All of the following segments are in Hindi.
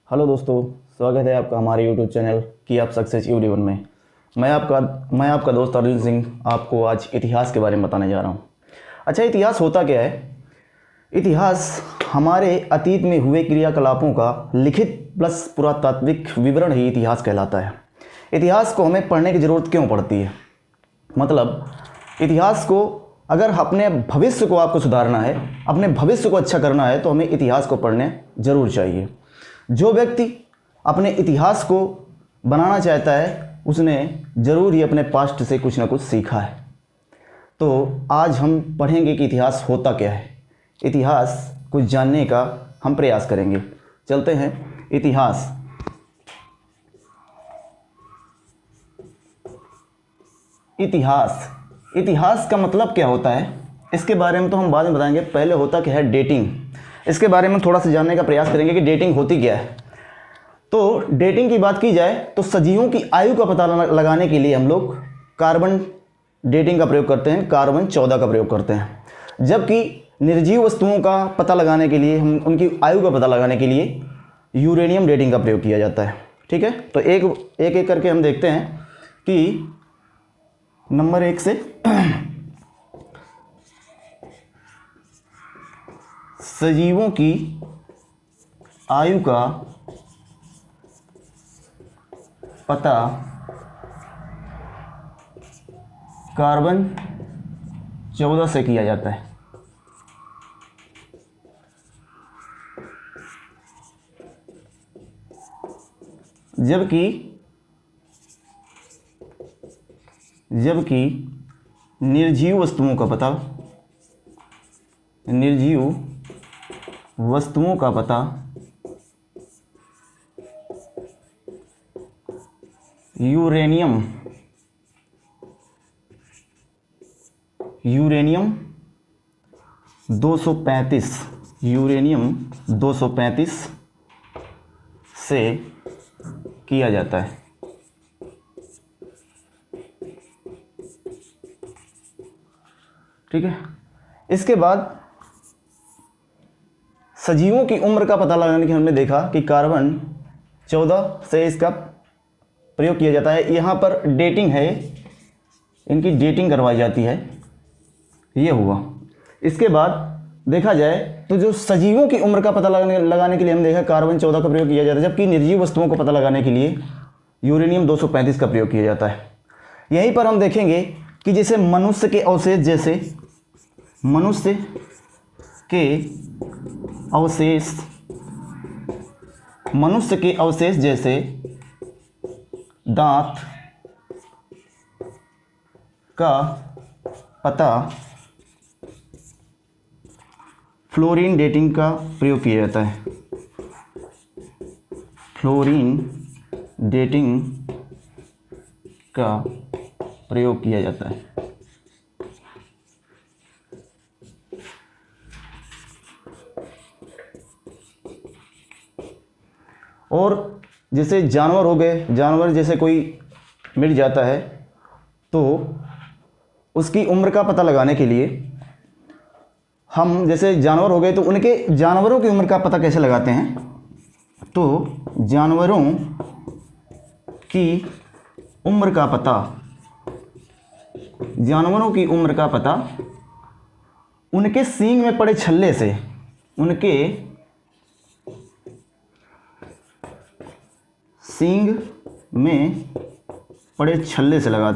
हेलो दोस्तों, स्वागत है आपका हमारे यूट्यूब चैनल की आप सक्सेस यूट्यूबर में। मैं आपका दोस्त अर्जुन सिंह आपको आज इतिहास के बारे में बताने जा रहा हूँ। अच्छा, इतिहास होता क्या है? इतिहास हमारे अतीत में हुए क्रियाकलापों का लिखित प्लस पुरातात्विक विवरण ही इतिहास कहलाता है। इतिहास को हमें पढ़ने की ज़रूरत क्यों पड़ती है? मतलब इतिहास को अगर अपने भविष्य को आपको सुधारना है, अपने भविष्य को अच्छा करना है, तो हमें इतिहास को पढ़ने ज़रूर चाहिए। जो व्यक्ति अपने इतिहास को बनाना चाहता है उसने ज़रूर ही अपने पास्ट से कुछ ना कुछ सीखा है। तो आज हम पढ़ेंगे कि इतिहास होता क्या है, इतिहास कुछ जानने का हम प्रयास करेंगे। चलते हैं। इतिहास इतिहास इतिहास का मतलब क्या होता है, इसके बारे में तो हम बाद में बताएंगे। पहले होता क्या है डेटिंग, इसके बारे में थोड़ा सा जानने का प्रयास करेंगे कि डेटिंग होती क्या है। तो डेटिंग की बात की जाए तो सजीवों की आयु का पता लगाने के लिए हम लोग कार्बन डेटिंग का प्रयोग करते हैं, कार्बन 14 का प्रयोग करते हैं। जबकि निर्जीव वस्तुओं का पता लगाने के लिए, हम उनकी आयु का पता लगाने के लिए यूरेनियम डेटिंग का प्रयोग किया जाता है। ठीक है, तो एक एक करके हम देखते हैं कि नंबर 1 से सजीवों की आयु का पता कार्बन 14 से किया जाता है। जबकि निर्जीव वस्तुओं का पता यूरेनियम 235 से किया जाता है। ठीक है, इसके बाद सजीवों की उम्र का पता लगाने के हमने देखा कि कार्बन 14 से इसका प्रयोग किया जाता है। यहाँ पर डेटिंग है, इनकी डेटिंग करवाई जाती है, ये हुआ। इसके बाद देखा जाए तो जो सजीवों की उम्र का पता लगाने के लिए हम देखा कार्बन 14 का प्रयोग किया जाता है, जबकि निर्जीव वस्तुओं को पता लगाने के लिए यूरेनियम 235 का प्रयोग किया जाता है। यहीं पर हम देखेंगे कि जैसे मनुष्य के अवशेष जैसे दांत का पता फ्लोरीन डेटिंग का प्रयोग किया जाता है। फ्लोरीन डेटिंग का प्रयोग किया जाता है। और जैसे जानवर हो गए, जानवर जैसे कोई मिट जाता है तो उसकी उम्र का पता लगाने के लिए हम, जैसे जानवर हो गए तो उनके जानवरों की उम्र का पता कैसे लगाते हैं? तो जानवरों की उम्र का पता उनके सींग में पड़े छल्ले से, लगाते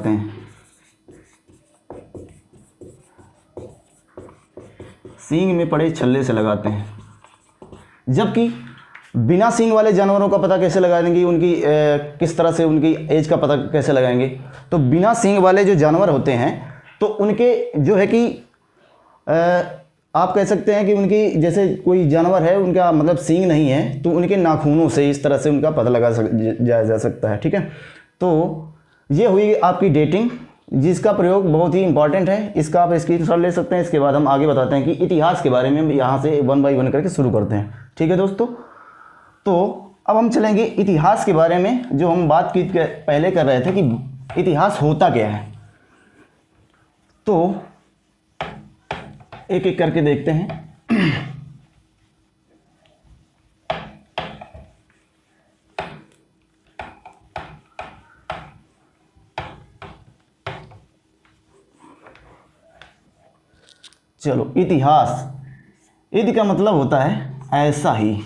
हैं। सींग में पड़े छल्ले से लगाते हैं। जबकि बिना सींग वाले जानवरों का पता कैसे लगाएंगे, उनकी किस तरह से उनकी एज का पता कैसे लगाएंगे? तो बिना सींग वाले जो जानवर होते हैं तो उनके जो है कि आप कह सकते हैं कि उनकी, जैसे कोई जानवर है उनका मतलब सींग नहीं है, तो उनके नाखूनों से इस तरह से उनका पता जाया जा सकता है। ठीक है, तो ये हुई आपकी डेटिंग, जिसका प्रयोग बहुत ही इंपॉर्टेंट है। इसका आप स्क्रीनशॉट ले सकते हैं। इसके बाद हम आगे बताते हैं कि इतिहास के बारे में, हम यहाँ से 1 बाय 1 करके शुरू करते हैं। ठीक है दोस्तों, तो अब हम चलेंगे इतिहास के बारे में, जो हम बात की पहले कर रहे थे कि इतिहास होता क्या है। तो एक एक करके देखते हैं। चलो, इतिहास, इति का मतलब होता है ऐसा ही,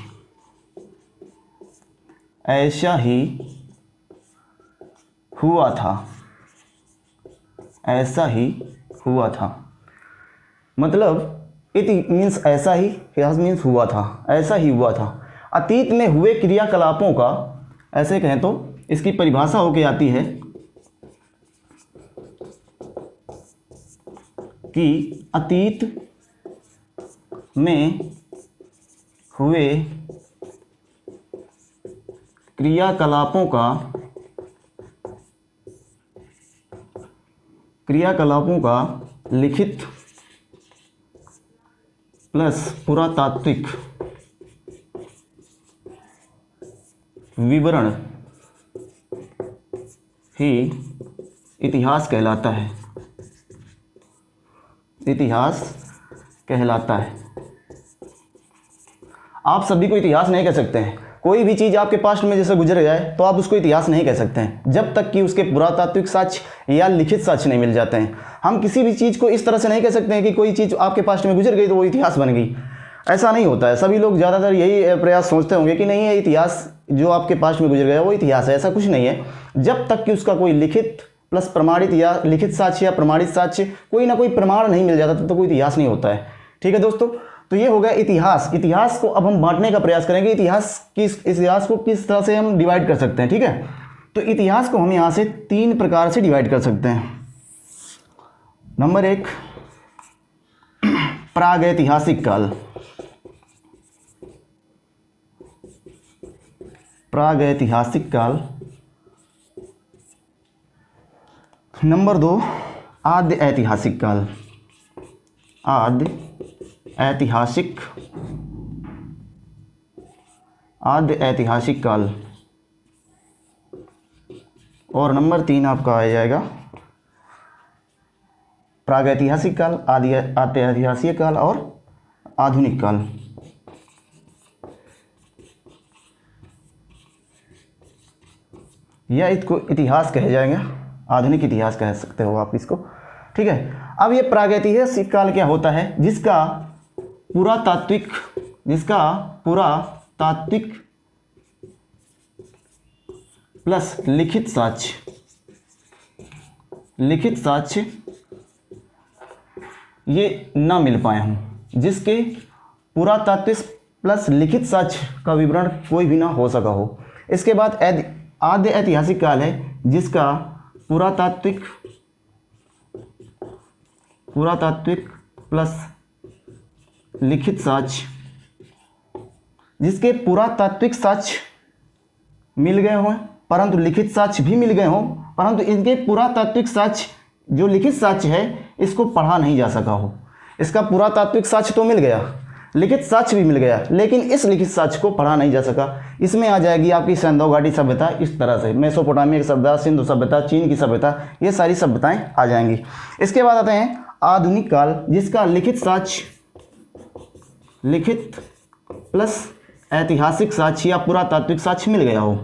ऐसा ही हुआ था, ऐसा ही हुआ था। मतलब इति मीन्स ऐसा ही, इतिहास मीन्स हुआ था, ऐसा ही हुआ था। अतीत में हुए क्रियाकलापों का, ऐसे कहें तो इसकी परिभाषा होके आती है कि अतीत में हुए क्रियाकलापों का लिखित प्लस पुरातात्विक विवरण ही इतिहास कहलाता है, इतिहास कहलाता है। आप सभी को इतिहास नहीं कह सकते हैं। कोई भी चीज़ आपके पास्ट में जैसे गुजर जाए तो आप उसको इतिहास नहीं कह सकते हैं जब तक कि उसके पुरातात्विक साक्ष्य या लिखित साक्ष्य नहीं मिल जाते हैं। हम किसी भी चीज़ को इस तरह से नहीं कह सकते हैं कि कोई चीज़ आपके पास्ट में गुजर गई तो वो इतिहास बन गई। ऐसा नहीं होता है। सभी लोग ज़्यादातर यही प्रयास सोचते होंगे कि नहीं, ये इतिहास जो आपके पास्ट में गुजर गया वो इतिहास है। ऐसा कुछ नहीं है। जब तक कि उसका कोई लिखित प्लस प्रमाणित या लिखित साक्ष्य या प्रमाणित साक्ष्य, कोई ना कोई प्रमाण नहीं मिल जाता तब तो कोई इतिहास नहीं होता है। ठीक है दोस्तों, तो ये हो गया इतिहास। इतिहास को अब हम बांटने का प्रयास करेंगे। इतिहास को किस तरह से हम डिवाइड कर सकते हैं। ठीक है, तो इतिहास को हम यहाँ से 3 प्रकार से डिवाइड कर सकते हैं। नंबर 1, प्रागैतिहासिक काल, प्रागैतिहासिक काल। नंबर 2, आद्य ऐतिहासिक काल, आद्य ऐतिहासिक काल। और नंबर 3 आपका आ जाएगा प्रागैतिहासिक काल, आद्य ऐतिहासिक काल और आधुनिक काल। या इसको इतिहास कहे जाएंगे, आधुनिक इतिहास कह सकते हो आप इसको। ठीक है, अब ये प्रागैतिहासिक काल क्या होता है? जिसका पुरातात्विक प्लस लिखित साक्ष्य ये ना मिल पाए हों, जिसके पुरातात्विक प्लस लिखित साक्ष्य का विवरण कोई भी ना हो सका हो। इसके बाद आद्य ऐतिहासिक काल है, जिसका पुरातात्विक प्लस लिखित साक्ष्य, जिसके पुरातात्विक साक्ष्य मिल गए हों परंतु लिखित साक्ष्य भी मिल गए हों, परंतु इनके पुरातात्विक साक्ष्य जो लिखित साक्ष्य है इसको पढ़ा नहीं जा सका हो। इसका पुरातात्विक साक्ष्य तो मिल गया, लिखित साक्ष्य भी मिल गया, लेकिन इस लिखित साक्ष्य को पढ़ा नहीं जा सका। इसमें आ जाएगी आपकी सिंधु घाटी सभ्यता, इस तरह से मेसोपोटामिया की सभ्यता, सिंधु सभ्यता, चीन की सभ्यता, ये सारी सभ्यताएं आ जाएंगी। इसके बाद आते हैं आधुनिक काल, जिसका लिखित प्लस ऐतिहासिक साक्ष्य या पुरातात्विक साक्ष्य मिल गया हो,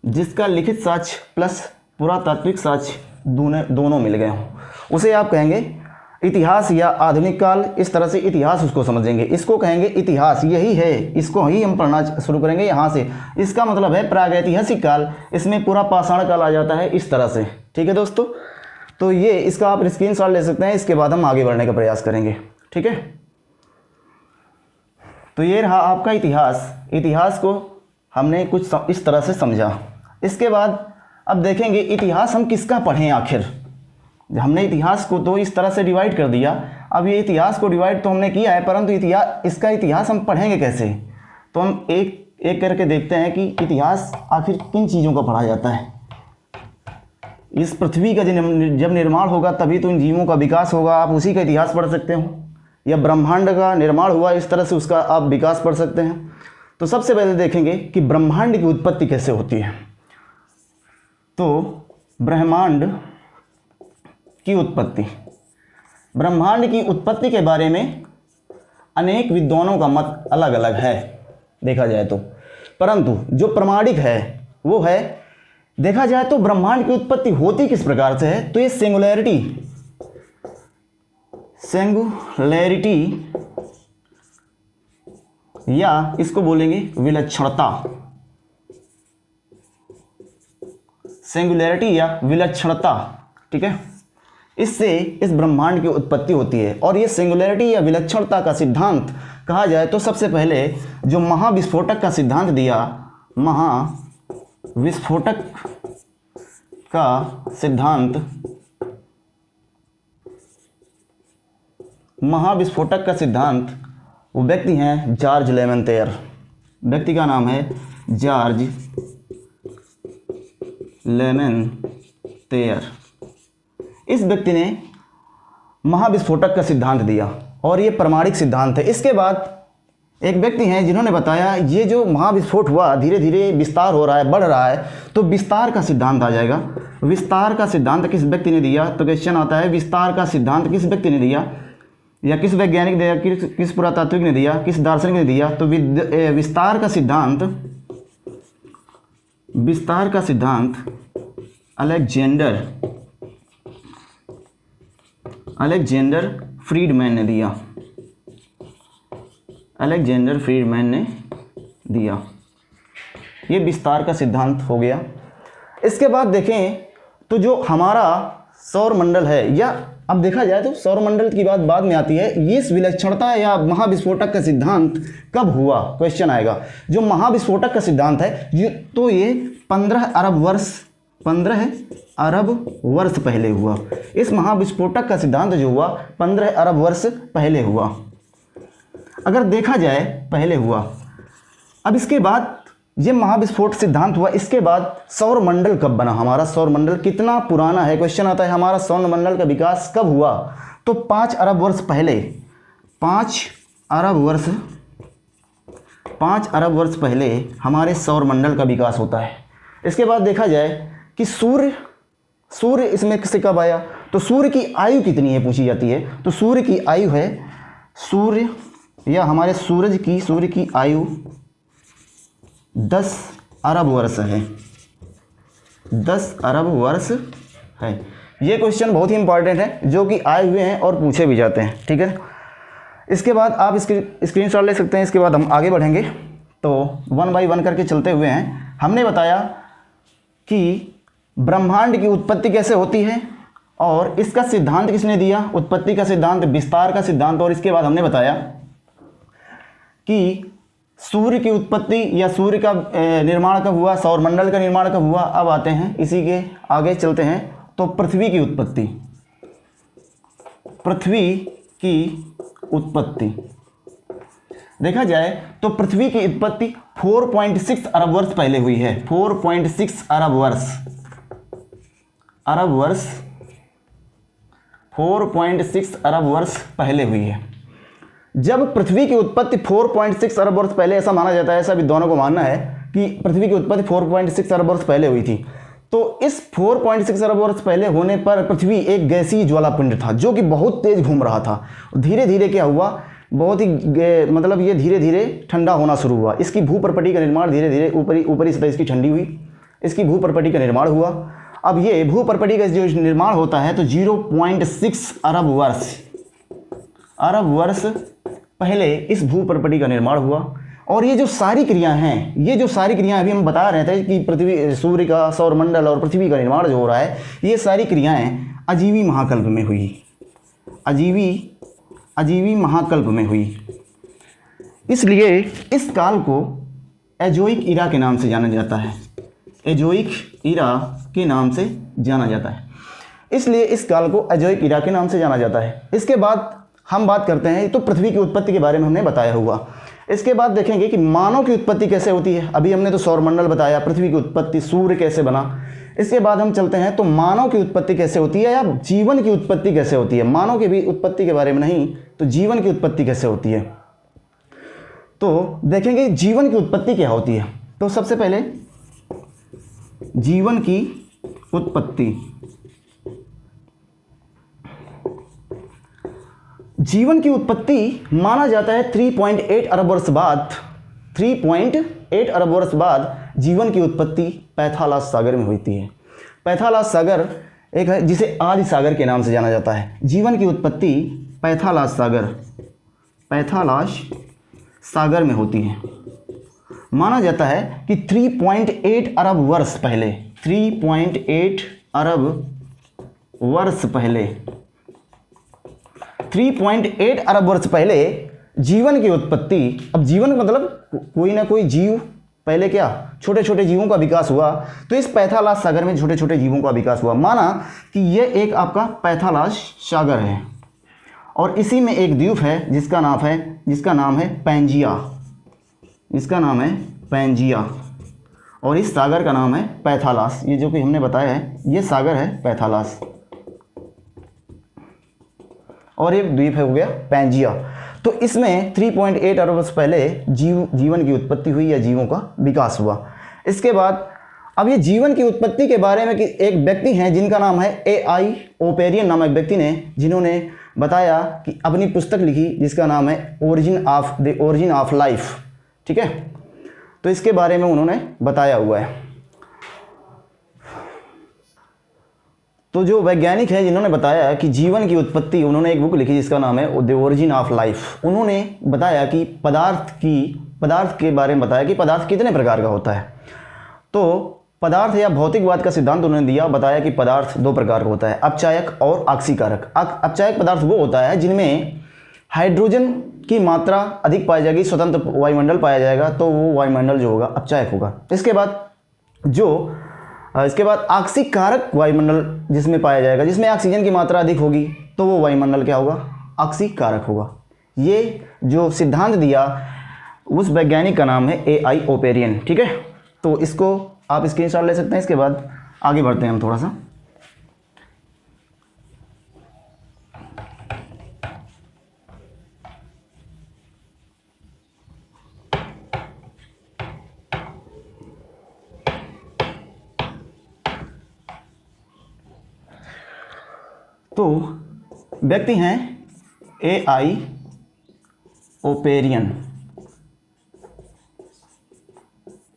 जिसका लिखित साक्ष्य प्लस पुरातात्विक साक्ष्य दोनों मिल गए हों, उसे आप कहेंगे इतिहास या आधुनिक काल। इस तरह से इतिहास उसको समझेंगे, इसको कहेंगे इतिहास, यही है, इसको ही हम पढ़ना शुरू करेंगे यहाँ से। इसका मतलब है प्रागैतिहासिक काल, इसमें पूरा पाषाण काल आ जाता है इस तरह से। ठीक है दोस्तों, तो ये इसका आप स्क्रीनशॉट ले सकते हैं। इसके बाद हम आगे बढ़ने का प्रयास करेंगे। ठीक है, तो ये रहा आपका इतिहास। इतिहास को हमने कुछ इस तरह से समझा। इसके बाद अब देखेंगे इतिहास हम किसका पढ़ें आखिर। हमने इतिहास को तो इस तरह से डिवाइड कर दिया, अब ये इतिहास को डिवाइड तो हमने किया है, परंतु इसका इतिहास हम पढ़ेंगे कैसे? तो हम एक एक करके देखते हैं कि इतिहास आखिर किन चीज़ों का पढ़ा जाता है। इस पृथ्वी का जब निर्माण होगा तभी तो इन जीवों का विकास होगा, आप उसी का इतिहास पढ़ सकते हो। या ब्रह्मांड का निर्माण हुआ, इस तरह से उसका आप विकास पढ़ सकते हैं। तो सबसे पहले देखेंगे कि ब्रह्मांड की उत्पत्ति कैसे होती है। तो ब्रह्मांड की उत्पत्ति के बारे में अनेक विद्वानों का मत अलग अलग है देखा जाए तो, परंतु जो प्रमाणिक है वो है देखा जाए तो ब्रह्मांड की उत्पत्ति होती किस प्रकार से है, तो ये सिंगुलैरिटी या इसको बोलेंगे विलक्षणता, सिंगुलैरिटी या विलक्षणता, ठीक है, इससे इस ब्रह्मांड की उत्पत्ति होती है। और ये सिंगुलैरिटी या विलक्षणता का सिद्धांत कहा जाए तो सबसे पहले जो महाविस्फोटक का सिद्धांत दिया, महाविस्फोटक का सिद्धांत, महाविस्फोटक का सिद्धांत, वो व्यक्ति हैं जॉर्ज लेमेंतेयर। व्यक्ति का नाम है जॉर्ज लेमेंतेयर। इस व्यक्ति ने महाविस्फोटक का सिद्धांत दिया और ये प्रमाणिक सिद्धांत है। इसके बाद एक व्यक्ति हैं जिन्होंने बताया ये जो महाविस्फोट हुआ धीरे धीरे विस्तार हो रहा है, बढ़ रहा है, तो विस्तार का सिद्धांत आ जाएगा। विस्तार का सिद्धांत किस व्यक्ति ने दिया, तो क्वेश्चन आता है विस्तार का सिद्धांत किस व्यक्ति ने दिया, या किस वैज्ञानिक ने दिया, किस पुरातात्विक ने दिया, किस दार्शनिक ने दिया। तो विस्तार का सिद्धांत अलेक्जेंडर फ्रीडमैन ने दिया। अलेक्जेंडर फ्रीडमैन ने दिया। ये विस्तार का सिद्धांत हो गया। इसके बाद देखें तो जो हमारा सौरमंडल है, या अब देखा जाए तो सौरमंडल की बात बाद में आती है, ये विलक्षणता या महाविस्फोटक का सिद्धांत कब हुआ, क्वेश्चन आएगा। जो महाविस्फोटक का सिद्धांत है तो ये 15 अरब वर्ष पहले हुआ। इस महाविस्फोटक का सिद्धांत जो हुआ 15 अरब वर्ष पहले हुआ, अगर देखा जाए पहले हुआ। अब इसके बाद ये महाविस्फोट सिद्धांत हुआ, इसके बाद सौरमंडल कब बना, हमारा सौरमंडल कितना पुराना है, क्वेश्चन आता है हमारा सौरमंडल का विकास कब हुआ, तो 5 अरब वर्ष पहले, 5 अरब वर्ष पहले हमारे सौरमंडल का विकास होता है। इसके बाद देखा जाए कि सूर्य इसमें से कब आया, तो सूर्य की आयु कितनी है पूछी जाती है। तो सूर्य की आयु है, सूर्य या हमारे सूर्य की आयु 10 अरब वर्ष है, 10 अरब वर्ष है। ये क्वेश्चन बहुत ही इंपॉर्टेंट है जो कि आए हुए हैं और पूछे भी जाते हैं, ठीक है। इसके बाद आप स्क्रीनशॉट ले सकते हैं। इसके बाद हम आगे बढ़ेंगे तो 1 बाय 1 करके चलते हुए हैं। हमने बताया कि ब्रह्मांड की उत्पत्ति कैसे होती है और इसका सिद्धांत किसने दिया, उत्पत्ति का सिद्धांत, विस्तार का सिद्धांत। और इसके बाद हमने बताया कि सूर्य की उत्पत्ति या सूर्य का निर्माण कब हुआ, सौरमंडल का निर्माण कब हुआ। अब आते हैं इसी के आगे चलते हैं तो पृथ्वी की उत्पत्ति, देखा जाए तो पृथ्वी की उत्पत्ति 4.6 अरब वर्ष पहले हुई है। 4.6 अरब वर्ष 4.6 अरब वर्ष पहले हुई है। जब पृथ्वी की उत्पत्ति 4.6 अरब वर्ष पहले, ऐसा माना जाता है, ऐसा विद्वानों को मानना है कि पृथ्वी की उत्पत्ति 4.6 अरब वर्ष पहले हुई थी, तो इस 4.6 अरब वर्ष पहले होने पर पृथ्वी एक गैसीय ज्वालापिंड था जो कि बहुत तेज घूम रहा था। धीरे धीरे क्या हुआ, बहुत ही मतलब ये धीरे धीरे ठंडा होना शुरू हुआ। इसकी भूपर्पटी का निर्माण धीरे धीरे ऊपरी सतह इसकी ठंडी हुई, इसकी भूपर्पटी का निर्माण हुआ। अब ये भूपर्पटी का जो निर्माण होता है तो 0.6 अरब वर्ष पहले इस भूपर्पटी का निर्माण हुआ। और ये जो सारी क्रियाएं हैं, अभी हम बता रहे थे कि पृथ्वी, सूर्य का, सौरमंडल और पृथ्वी का निर्माण जो हो रहा है, ये सारी क्रियाएं अजीवी महाकल्प में हुई, अजीवी महाकल्प में हुई। इसलिए इस काल को एजोइक इरा के नाम से जाना जाता है, एजोइक इरा के नाम से जाना जाता है। इसलिए इस काल को एजोइक इरा के नाम से जाना जाता है। इसके बाद हम बात करते हैं, तो पृथ्वी की उत्पत्ति के बारे में हमने बताया हुआ। इसके बाद देखेंगे कि मानव की उत्पत्ति कैसे होती है। अभी हमने तो सौरमंडल बताया, पृथ्वी की उत्पत्ति, सूर्य कैसे बना। इसके बाद हम चलते हैं तो मानव की उत्पत्ति कैसे होती है या जीवन की उत्पत्ति कैसे होती है। मानव की भी उत्पत्ति के बारे में नहीं, तो जीवन की उत्पत्ति कैसे होती है, तो देखेंगे जीवन की उत्पत्ति क्या होती है। तो सबसे पहले जीवन की उत्पत्ति, माना जाता है 3.8 अरब वर्ष बाद, 3.8 8 अरब वर्ष बाद जीवन की उत्पत्ति पैथालास सागर में होती है। पैथालास सागर एक है जिसे आदि सागर के नाम से जाना जाता है। जीवन की उत्पत्ति पैथालास सागर में होती है। माना जाता है कि 3.8 अरब वर्ष पहले 3.8 अरब वर्ष पहले 3.8 अरब वर्ष पहले जीवन की उत्पत्ति। अब जीवन मतलब कोई ना कोई जीव, पहले क्या छोटे छोटे जीवों का विकास हुआ, तो इस पैथालास सागर में छोटे छोटे जीवों का विकास हुआ। माना कि यह एक आपका पैथालास सागर है और इसी में एक द्वीप है जिसका नाम है पैंजिया और इस सागर का नाम है पैथालास। ये जो कि हमने बताया है ये सागर है पैथालास और एक द्वीप है हो गया पैंजिया। तो इसमें 3.8 अरब वर्ष पहले जीवन की उत्पत्ति हुई या जीवों का विकास हुआ। इसके बाद अब ये जीवन की उत्पत्ति के बारे में कि एक व्यक्ति हैं जिनका नाम है A.I. ओपेरियन नामक व्यक्ति ने, जिन्होंने बताया कि अपनी पुस्तक लिखी जिसका नाम है ओरिजिन ऑफ लाइफ। ठीक है, तो इसके बारे में उन्होंने बताया हुआ है। तो जो वैज्ञानिक हैं जिन्होंने बताया कि जीवन की उत्पत्ति, उन्होंने एक बुक लिखी जिसका नाम है द ओरिजिन ऑफ लाइफ। उन्होंने बताया कि पदार्थ के बारे में बताया कि पदार्थ कितने प्रकार का होता है। तो पदार्थ या भौतिकवाद का सिद्धांत उन्होंने दिया, बताया कि पदार्थ 2 प्रकार का होता है, अपचायक और आक्सीकारक। अपचायक पदार्थ वो होता है जिनमें हाइड्रोजन की मात्रा अधिक पाई जाएगी, स्वतंत्र वायुमंडल पाया जाएगा, तो वो वायुमंडल जो होगा अपचायक होगा। इसके बाद आक्सीकारक वायुमंडल जिसमें पाया जाएगा, जिसमें ऑक्सीजन की मात्रा अधिक होगी, तो वो वायुमंडल क्या होगा, आक्सीकारक होगा। ये जो सिद्धांत दिया उस वैज्ञानिक का नाम है A.I. ओपेरियन। ठीक है, तो इसको आप स्क्रीनशॉट ले सकते हैं। इसके बाद आगे बढ़ते हैं हम थोड़ा सा। तो व्यक्ति हैं A.I. ओपेरियन,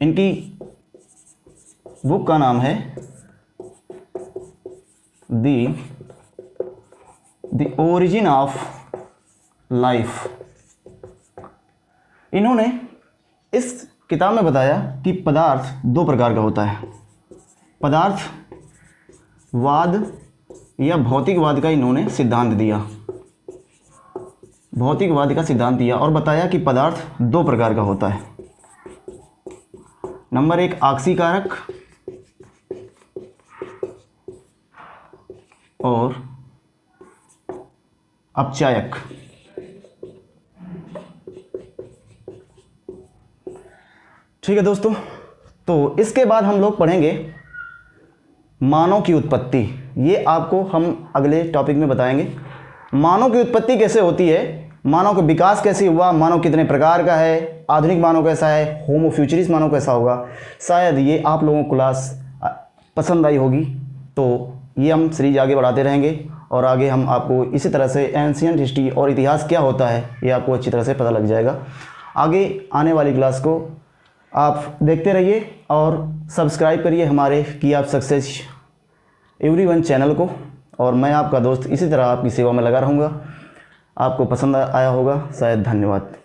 इनकी बुक का नाम है द ओरिजिन ऑफ लाइफ। इन्होंने इस किताब में बताया कि पदार्थ 2 प्रकार का होता है। पदार्थवाद या भौतिकवाद का इन्होंने सिद्धांत दिया, भौतिकवाद का सिद्धांत दिया और बताया कि पदार्थ 2 प्रकार का होता है। नंबर 1 आक्सीकारक और अपचायक। ठीक है दोस्तों, तो इसके बाद हम लोग पढ़ेंगे मानव की उत्पत्ति। ये आपको हम अगले टॉपिक में बताएंगे। मानव की उत्पत्ति कैसे होती है, मानव का विकास कैसे हुआ, मानव कितने प्रकार का है, आधुनिक मानव कैसा है, होमो फ्यूचरिस्ट मानव कैसा होगा। शायद ये आप लोगों को क्लास पसंद आई होगी। तो ये हम सीरीज आगे बढ़ाते रहेंगे और आगे हम आपको इसी तरह से एंशिएंट हिस्ट्री और इतिहास क्या होता है ये आपको अच्छी तरह से पता लग जाएगा। आगे आने वाली क्लास को आप देखते रहिए और सब्सक्राइब करिए हमारे की आप सक्सेस एवरीवन चैनल को। और मैं आपका दोस्त इसी तरह आपकी सेवा में लगा रहूँगा। आपको पसंद आया होगा शायद। धन्यवाद।